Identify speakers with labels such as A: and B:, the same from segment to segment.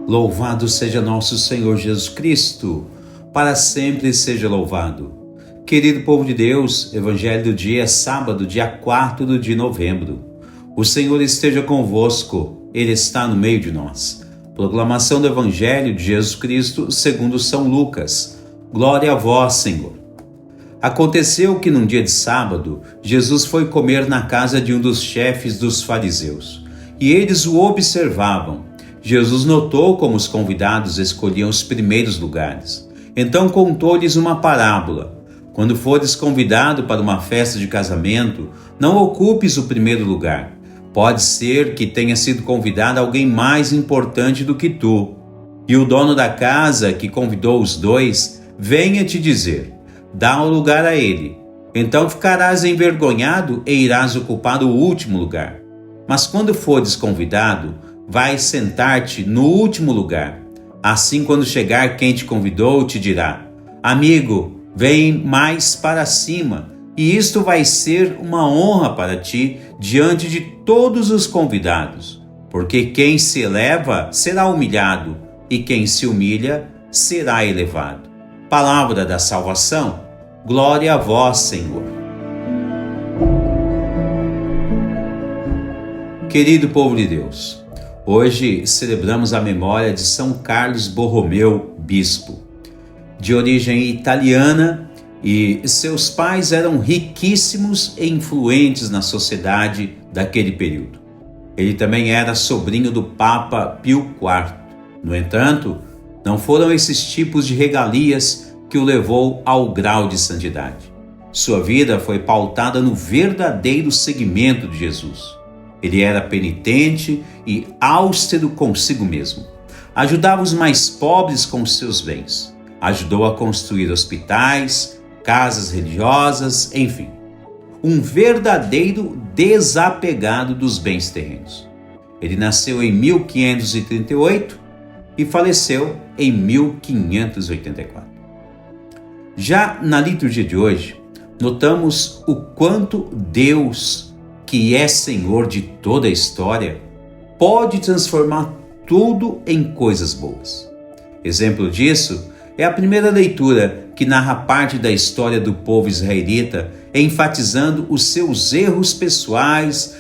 A: Louvado seja nosso Senhor Jesus Cristo, para sempre seja louvado. Querido povo de Deus, Evangelho do dia, sábado, dia 4 de novembro. O Senhor esteja convosco, Ele está no meio de nós. Proclamação do Evangelho de Jesus Cristo segundo São Lucas. Glória a vós, Senhor. Aconteceu que num dia de sábado, Jesus foi comer na casa de um dos chefes dos fariseus, e eles o observavam. Jesus notou como os convidados escolhiam os primeiros lugares. Então contou-lhes uma parábola. Quando fores convidado para uma festa de casamento, não ocupes o primeiro lugar. Pode ser que tenha sido convidado alguém mais importante do que tu. E o dono da casa, que convidou os dois, venha te dizer: dá o lugar a ele. Então ficarás envergonhado e irás ocupar o último lugar. Mas quando fores convidado, vai sentar-te no último lugar. Assim, quando chegar quem te convidou, te dirá: amigo, vem mais para cima. E isto vai ser uma honra para ti diante de todos os convidados. Porque quem se eleva será humilhado, e quem se humilha será elevado. Palavra da salvação. Glória a vós, Senhor. Querido povo de Deus, hoje celebramos a memória de São Carlos Borromeu, bispo. De origem italiana, e seus pais eram riquíssimos e influentes na sociedade daquele período. Ele também era sobrinho do Papa Pio IV. No entanto, não foram esses tipos de regalias que o levou ao grau de santidade. Sua vida foi pautada no verdadeiro seguimento de Jesus. Ele era penitente e austero consigo mesmo. Ajudava os mais pobres com os seus bens. Ajudou a construir hospitais, casas religiosas, enfim. Um verdadeiro desapegado dos bens terrenos. Ele nasceu em 1538 e faleceu em 1584. Já na liturgia de hoje, notamos o quanto Deus, que é Senhor de toda a história, pode transformar tudo em coisas boas. Exemplo disso é a primeira leitura, que narra parte da história do povo israelita, enfatizando os seus erros pessoais,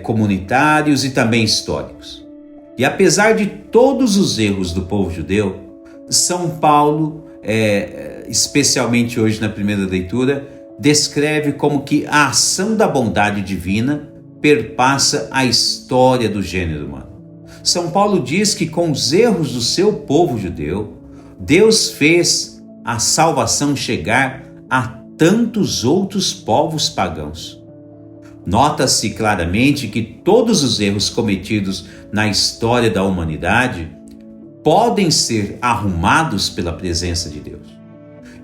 A: comunitários e também históricos. E apesar de todos os erros do povo judeu, São Paulo, especialmente hoje na primeira leitura, descreve como que a ação da bondade divina perpassa a história do gênero humano. São Paulo diz que com os erros do seu povo judeu, Deus fez a salvação chegar a tantos outros povos pagãos. Nota-se claramente que todos os erros cometidos na história da humanidade podem ser arrumados pela presença de Deus.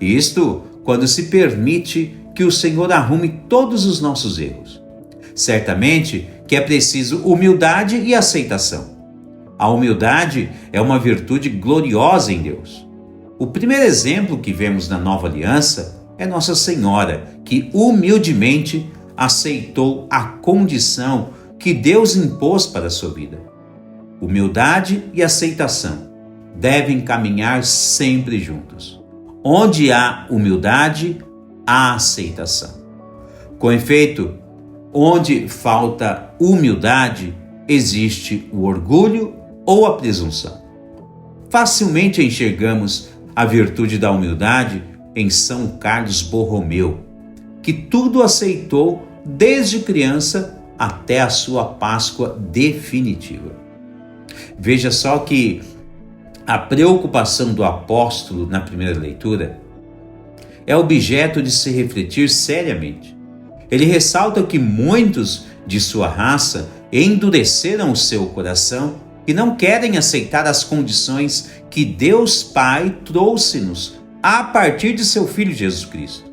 A: Isto quando se permite que o Senhor arrume todos os nossos erros. Certamente que é preciso humildade e aceitação. A humildade é uma virtude gloriosa em Deus. O primeiro exemplo que vemos na Nova Aliança é Nossa Senhora, que humildemente aceitou a condição que Deus impôs para a sua vida. Humildade e aceitação devem caminhar sempre juntos. Onde há humildade, há aceitação. Com efeito, onde falta humildade, existe o orgulho ou a presunção. Facilmente enxergamos a virtude da humildade em São Carlos Borromeu, que tudo aceitou desde criança até a sua Páscoa definitiva. Veja só que a preocupação do apóstolo na primeira leitura é objeto de se refletir seriamente. Ele ressalta que muitos de sua raça endureceram o seu coração e não querem aceitar as condições que Deus Pai trouxe-nos a partir de seu Filho Jesus Cristo.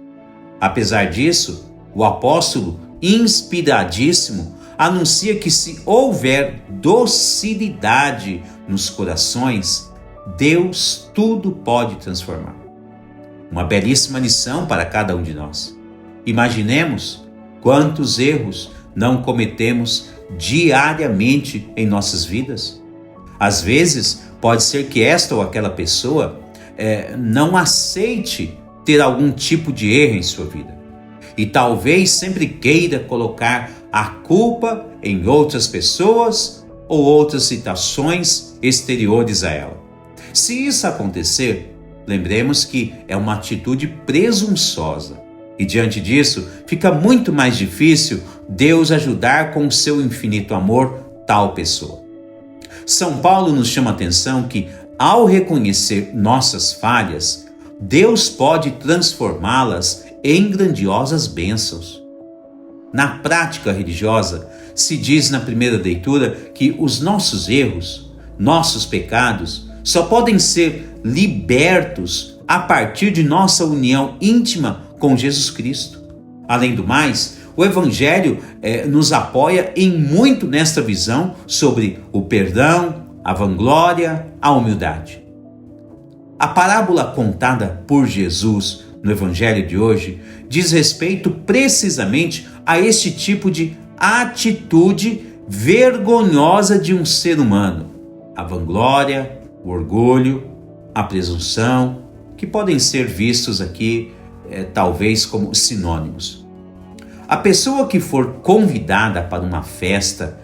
A: Apesar disso, o apóstolo, inspiradíssimo, anuncia que se houver docilidade nos corações, Deus tudo pode transformar. Uma belíssima lição para cada um de nós. Imaginemos quantos erros não cometemos diariamente em nossas vidas. Às vezes, Pode ser que esta ou aquela pessoa não aceite ter algum tipo de erro em sua vida. E talvez sempre queira colocar a culpa em outras pessoas ou outras situações exteriores a ela. Se isso acontecer, lembremos que é uma atitude presunçosa. E diante disso, fica muito mais difícil Deus ajudar com o seu infinito amor tal pessoa. São Paulo nos chama a atenção que, ao reconhecer nossas falhas, Deus pode transformá-las em grandiosas bênçãos. Na prática religiosa, se diz na primeira leitura que os nossos erros, nossos pecados, só podem ser libertos a partir de nossa união íntima com Jesus Cristo. Além do mais, o Evangelho nos apoia em muito nesta visão sobre o perdão, a vanglória, a humildade. A parábola contada por Jesus no Evangelho de hoje diz respeito precisamente a este tipo de atitude vergonhosa de um ser humano. A vanglória, o orgulho, a presunção, que podem ser vistos aqui talvez como sinônimos. A pessoa que for convidada para uma festa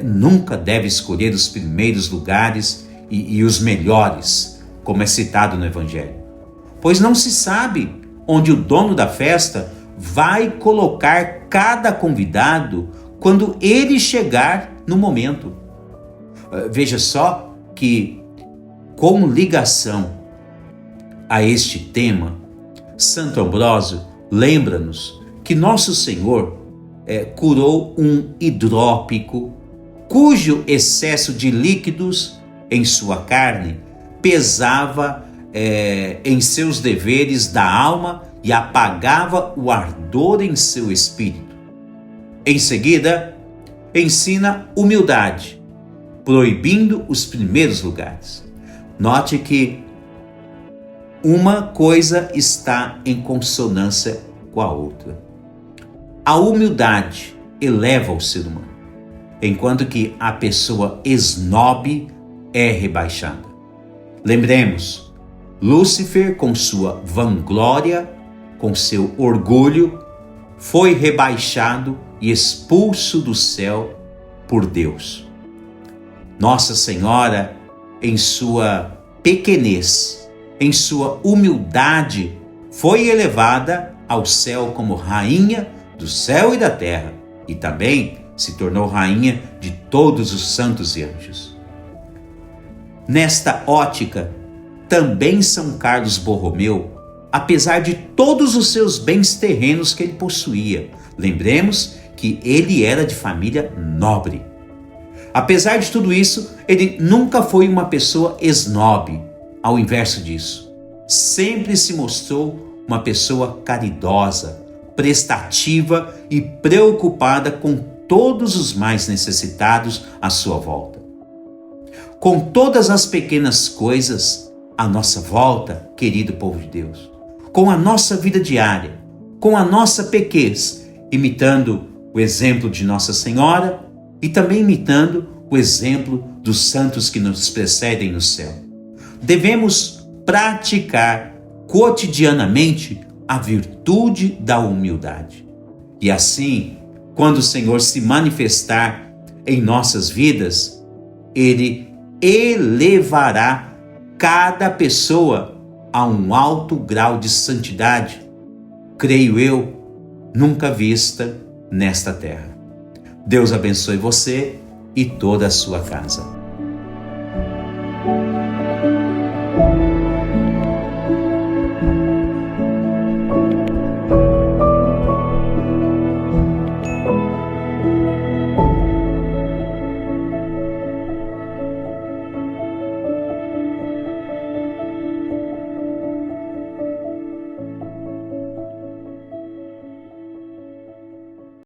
A: nunca deve escolher os primeiros lugares e os melhores, como é citado no Evangelho, pois não se sabe onde o dono da festa vai colocar cada convidado quando ele chegar no momento. Veja só que, com ligação a este tema, Santo Ambrósio lembra-nos que nosso Senhor curou um hidrópico cujo excesso de líquidos em sua carne pesava em seus deveres da alma e apagava o ardor em seu espírito. Em seguida, ensina humildade, proibindo os primeiros lugares. Note que uma coisa está em consonância com a outra. A humildade eleva o ser humano, enquanto que a pessoa esnobe é rebaixada. Lembremos, Lúcifer, com sua vanglória, com seu orgulho, foi rebaixado e expulso do céu por Deus. Nossa Senhora, em sua pequenez, em sua humildade, foi elevada ao céu como rainha do céu e da terra, e também se tornou rainha de todos os santos e anjos. Nesta ótica, também São Carlos Borromeu, apesar de todos os seus bens terrenos que ele possuía, lembremos que ele era de família nobre. Apesar de tudo isso, ele nunca foi uma pessoa esnobe. Ao inverso disso, sempre se mostrou uma pessoa caridosa, prestativa e preocupada com todos os mais necessitados à sua volta. Com todas as pequenas coisas à nossa volta, querido povo de Deus, com a nossa vida diária, com a nossa pequez, imitando o exemplo de Nossa Senhora e também imitando o exemplo dos santos que nos precedem no céu. Devemos praticar cotidianamente a virtude da humildade. E assim, quando o Senhor se manifestar em nossas vidas, Ele elevará cada pessoa a um alto grau de santidade, creio eu, nunca vista nesta terra. Deus abençoe você e toda a sua casa.